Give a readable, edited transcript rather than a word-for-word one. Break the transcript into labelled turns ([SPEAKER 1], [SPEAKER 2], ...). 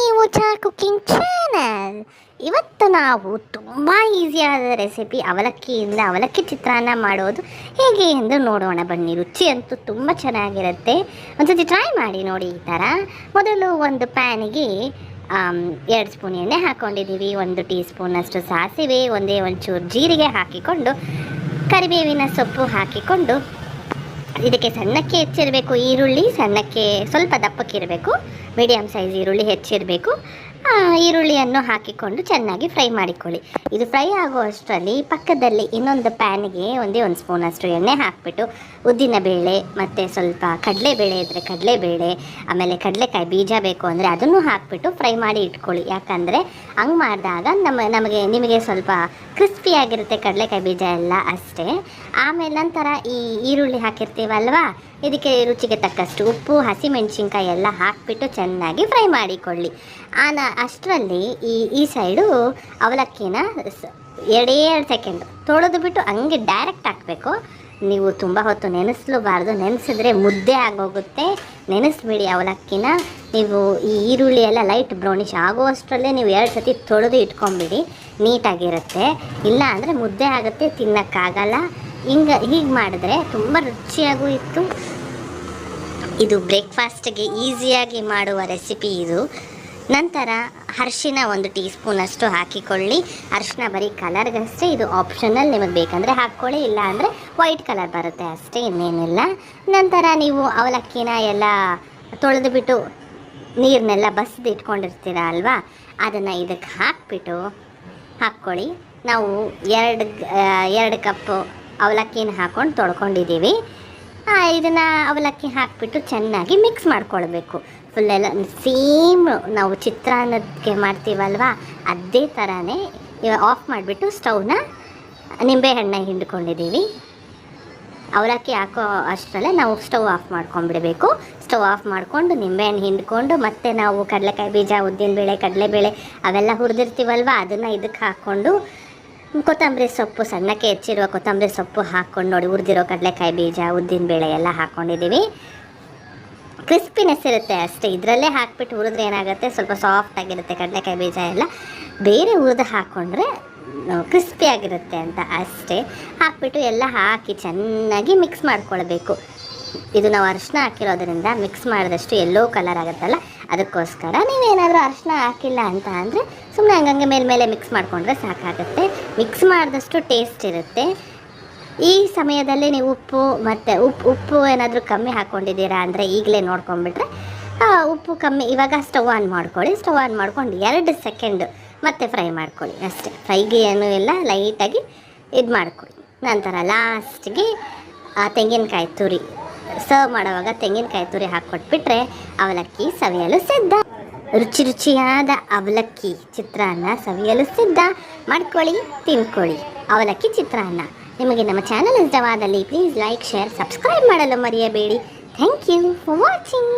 [SPEAKER 1] ನೀವು ಚಾರ್ cooking channel. ಇವತ್ತು ನಾವು ತುಂಬ ಈಸಿಯಾದ ರೆಸಿಪಿ ಅವಲಕ್ಕಿಯಿಂದ ಅವಲಕ್ಕಿ ಚಿತ್ರಾನ್ನ ಮಾಡೋದು ಹೇಗೆ ಎಂದು ನೋಡೋಣ ಬನ್ನಿ. ರುಚಿ ಅಂತೂ ತುಂಬ ಚೆನ್ನಾಗಿರುತ್ತೆ. ಒಂದ್ಸತಿ ಟ್ರೈ ಮಾಡಿ ನೋಡಿ. ಈ ಥರ ಮೊದಲು ಒಂದು ಪ್ಯಾನಿಗೆ 2 ಸ್ಪೂನ್ ಎಣ್ಣೆ ಹಾಕ್ಕೊಂಡಿದ್ದೀವಿ. 1 ಟೀ ಸ್ಪೂನಷ್ಟು ಸಾಸಿವೆ, ಒಂಚೂರು ಜೀರಿಗೆ ಹಾಕಿಕೊಂಡು ಕರಿಬೇವಿನ ಸೊಪ್ಪು ಹಾಕಿಕೊಂಡು ಇದಕ್ಕೆ ಸಣ್ಣಕ್ಕೆ ಹೆಚ್ಚಿರಬೇಕು ಈರುಳ್ಳಿ, ಸಣ್ಣಕ್ಕೆ ಸ್ವಲ್ಪ ದಪ್ಪಕ್ಕಿರಬೇಕು, ಮೀಡಿಯಮ್ ಸೈಜ್ ಈರುಳ್ಳಿ ಹೆಚ್ಚಿರಬೇಕು. ಈರುಳ್ಳಿಯನ್ನು ಹಾಕಿಕೊಂಡು ಚೆನ್ನಾಗಿ ಫ್ರೈ ಮಾಡಿಕೊಳ್ಳಿ. ಇದು ಫ್ರೈ ಆಗುವಷ್ಟರಲ್ಲಿ ಪಕ್ಕದಲ್ಲಿ ಇನ್ನೊಂದು ಪ್ಯಾನಿಗೆ 1 ಸ್ಪೂನಷ್ಟು ಎಣ್ಣೆ ಹಾಕಿಬಿಟ್ಟು ಉದ್ದಿನಬೇಳೆ ಮತ್ತು ಸ್ವಲ್ಪ ಕಡಲೆಬೇಳೆ ಇದ್ದರೆ ಕಡಲೆಬೇಳೆ, ಆಮೇಲೆ ಕಡಲೆಕಾಯಿ ಬೀಜ ಬೇಕು ಅಂದರೆ ಅದನ್ನು ಹಾಕಿಬಿಟ್ಟು ಫ್ರೈ ಮಾಡಿ ಇಟ್ಕೊಳ್ಳಿ. ಯಾಕಂದರೆ ಹಂಗೆ ಮಾಡಿದಾಗ ನಿಮಗೆ ಸ್ವಲ್ಪ ಕ್ರಿಸ್ಪಿಯಾಗಿರುತ್ತೆ ಕಡಲೆಕಾಯಿ ಬೀಜ ಎಲ್ಲ ಅಷ್ಟೇ. ಆಮೇಲೆ ನಂತರ ಈ ಈರುಳ್ಳಿ ಹಾಕಿರ್ತೀವಲ್ವಾ, ಇದಕ್ಕೆ ರುಚಿಗೆ ತಕ್ಕಷ್ಟು ಉಪ್ಪು, ಹಸಿಮೆಣಸಿನ್ಕಾಯಿ ಎಲ್ಲ ಹಾಕಿಬಿಟ್ಟು ಚೆನ್ನಾಗಿ ಫ್ರೈ ಮಾಡಿಕೊಳ್ಳಿ. ಅಷ್ಟರಲ್ಲಿ ಈ ಸೈಡು ಅವಲಕ್ಕಿನ 2 ಸೆಕೆಂಡ್ ತೊಳೆದು ಬಿಟ್ಟು ಹಂಗೆ ಡೈರೆಕ್ಟ್ ಹಾಕಬೇಕು. ನೀವು ತುಂಬ ಹೊತ್ತು ನೆನೆಸಲೂಬಾರ್ದು, ನೆನೆಸಿದ್ರೆ ಮುದ್ದೆ ಆಗೋಗುತ್ತೆ. ನೆನೆಸ್ಬಿಡಿ ಅವಲಕ್ಕಿನ. ನೀವು ಈ ಈರುಳ್ಳಿ ಎಲ್ಲ ಲೈಟ್ ಬ್ರೌನಿಷ್ ಆಗುವಷ್ಟರಲ್ಲೇ ನೀವು 2 ಸತಿ ತೊಳೆದು ಇಟ್ಕೊಂಬಿಡಿ, ನೀಟಾಗಿರುತ್ತೆ. ಇಲ್ಲ ಅಂದರೆ ಮುದ್ದೆ ಆಗುತ್ತೆ, ತಿನ್ನೋಕ್ಕಾಗಲ್ಲ. ಹೀಗೆ ಮಾಡಿದ್ರೆ ತುಂಬ ರುಚಿಯಾಗೂ ಇತ್ತು. ಇದು ಬ್ರೇಕ್ಫಾಸ್ಟ್ಗೆ ಈಸಿಯಾಗಿ ಮಾಡುವ ರೆಸಿಪಿ ಇದು. ನಂತರ ಅರಿಶಿನ 1 ಟೀ ಸ್ಪೂನಷ್ಟು ಹಾಕಿಕೊಳ್ಳಿ. ಅರಿಶಿನ ಬರೀ ಕಲರ್ಗಷ್ಟೇ, ಇದು ಆಪ್ಷನಲ್. ನಿಮಗೆ ಬೇಕಂದರೆ ಹಾಕ್ಕೊಳ್ಳಿ, ಇಲ್ಲ ಅಂದರೆ ವೈಟ್ ಕಲರ್ ಬರುತ್ತೆ ಅಷ್ಟೇ, ಇನ್ನೇನಿಲ್ಲ. ನಂತರ ನೀವು ಅವಲಕ್ಕಿನ ಎಲ್ಲ ತೊಳೆದು ಬಿಟ್ಟು ನೀರನ್ನೆಲ್ಲ ಬಸಿದು ಇಟ್ಕೊಂಡಿರ್ತೀರ ಅಲ್ವಾ, ಅದನ್ನು ಇದಕ್ಕೆ ಹಾಕ್ಕೊಳ್ಳಿ. ನಾವು 2 ಕಪ್ಪು ಅವಲಕ್ಕಿನ ಹಾಕ್ಕೊಂಡು ತೊಳ್ಕೊಂಡಿದ್ದೀವಿ. ಇದನ್ನು ಅವಲಕ್ಕಿ ಹಾಕಿಬಿಟ್ಟು ಚೆನ್ನಾಗಿ ಮಿಕ್ಸ್ ಮಾಡ್ಕೊಳ್ಬೇಕು. ಫುಲ್ಲೆಲ್ಲ ಸೇಮ್ ನಾವು ಚಿತ್ರಾನ್ನಕ್ಕೆ ಮಾಡ್ತೀವಲ್ವ ಅದೇ ಥರನೇ. ಆಫ್ ಮಾಡಿಬಿಟ್ಟು ಸ್ಟವ್ನ ನಿಂಬೆಹಣ್ಣು ಹಿಂಡ್ಕೊಂಡಿದ್ದೀವಿ. ಅವಲಕ್ಕಿ ಹಾಕೋ ಅಷ್ಟರಲ್ಲೇ ನಾವು ಸ್ಟವ್ ಆಫ್ ಮಾಡ್ಕೊಂಡ್ಬಿಡಬೇಕು. ಸ್ಟವ್ ಆಫ್ ಮಾಡಿಕೊಂಡು ನಿಂಬೆಹಣ್ಣು ಹಿಂಡ್ಕೊಂಡು ಮತ್ತೆ ನಾವು ಕಡಲೆಕಾಯಿ ಬೀಜ, ಉದ್ದಿನಬೇಳೆ, ಕಡಲೆಬೇಳೆ ಅವೆಲ್ಲ ಹುರಿದಿರ್ತೀವಲ್ವ ಅದನ್ನು ಇದಕ್ಕೆ ಹಾಕ್ಕೊಂಡು ಕೊತ್ತಂಬರಿ ಸೊಪ್ಪು, ಸಣ್ಣಕ್ಕೆ ಹೆಚ್ಚಿರುವ ಕೊತ್ತಂಬರಿ ಸೊಪ್ಪು ಹಾಕ್ಕೊಂಡು ನೋಡಿ, ಹುರಿದಿರೋ ಕಡಲೆಕಾಯಿ ಬೀಜ, ಉದ್ದಿನಬೇಳೆ ಎಲ್ಲ ಹಾಕ್ಕೊಂಡಿದ್ದೀವಿ. ಕ್ರಿಸ್ಪಿನೆಸ್ ಇರುತ್ತೆ ಅಷ್ಟೇ. ಇದರಲ್ಲೇ ಹಾಕಿಬಿಟ್ಟು ಹುರಿದ್ರೆ ಏನಾಗುತ್ತೆ, ಸ್ವಲ್ಪ ಸಾಫ್ಟಾಗಿರುತ್ತೆ ಕಡಲೆಕಾಯಿ ಬೀಜ ಎಲ್ಲ. ಬೇರೆ ಹುರಿದು ಹಾಕ್ಕೊಂಡ್ರೆ ಕ್ರಿಸ್ಪಿಯಾಗಿರುತ್ತೆ ಅಂತ ಅಷ್ಟೇ. ಹಾಕಿಬಿಟ್ಟು ಎಲ್ಲ ಹಾಕಿ ಚೆನ್ನಾಗಿ ಮಿಕ್ಸ್ ಮಾಡ್ಕೊಳ್ಬೇಕು. ಇದು ನಾವು ಅರಿಶಿನ ಹಾಕಿರೋದ್ರಿಂದ ಮಿಕ್ಸ್ ಮಾಡಿದಷ್ಟು ಎಲ್ಲೋ ಕಲರ್ ಆಗುತ್ತಲ್ಲ, ಅದಕ್ಕೋಸ್ಕರ ನೀವೇನಾದರೂ ಅರಿಶಿನ ಹಾಕಿಲ್ಲ ಅಂತ ಅಂದರೆ ಸುಮ್ಮನೆ ಹಂಗಂಗೆ ಮೇಲೆ ಮಿಕ್ಸ್ ಮಾಡಿಕೊಂಡ್ರೆ ಸಾಕಾಗುತ್ತೆ. ಮಿಕ್ಸ್ ಮಾಡಿದಷ್ಟು ಟೇಸ್ಟ್ ಇರುತ್ತೆ. ಈ ಸಮಯದಲ್ಲಿ ನೀವು ಉಪ್ಪು ಏನಾದರೂ ಕಮ್ಮಿ ಹಾಕ್ಕೊಂಡಿದ್ದೀರಾ ಅಂದರೆ ಈಗಲೇ ನೋಡ್ಕೊಂಡ್ಬಿಟ್ರೆ ಉಪ್ಪು ಕಮ್ಮಿ. ಇವಾಗ ಸ್ಟವ್ ಆನ್ ಮಾಡ್ಕೊಳ್ಳಿ. ಸ್ಟವ್ ಆನ್ ಮಾಡ್ಕೊಂಡು 2 ಸೆಕೆಂಡ್ ಮತ್ತೆ ಫ್ರೈ ಮಾಡ್ಕೊಳ್ಳಿ ಅಷ್ಟೇ. ಫ್ರೈಗೆ ಏನೂ ಇಲ್ಲ, ಲೈಟಾಗಿ ಇದು ಮಾಡ್ಕೊಳ್ಳಿ. ನಂತರ ಲಾಸ್ಟಿಗೆ ತೆಂಗಿನಕಾಯಿ ತುರಿ ಸರ್ವ್ ಮಾಡುವಾಗ ತೆಂಗಿನಕಾಯಿ ತುರಿ ಹಾಕ್ಕೊಟ್ಬಿಟ್ರೆ ಅವಲಕ್ಕಿ ಸವಿಯಲು ಸಿದ್ಧ. ರುಚಿಯಾದ ಅವಲಕ್ಕಿ ಚಿತ್ರಾನ್ನ ಸವಿಯಲು ಸಿದ್ಧ. ಮಾಡ್ಕೊಳ್ಳಿ, ತಿನ್ಕೊಳ್ಳಿ ಅವಲಕ್ಕಿ ಚಿತ್ರಾನ್ನ. ನಿಮಗೆ ನಮ್ಮ ಚಾನಲ್ ಇಷ್ಟವಾದಲ್ಲಿ ಪ್ಲೀಸ್ ಲೈಕ್, ಶೇರ್, ಸಬ್ಸ್ಕ್ರೈಬ್ ಮಾಡಲು ಮರೆಯಬೇಡಿ. Thank you for watching.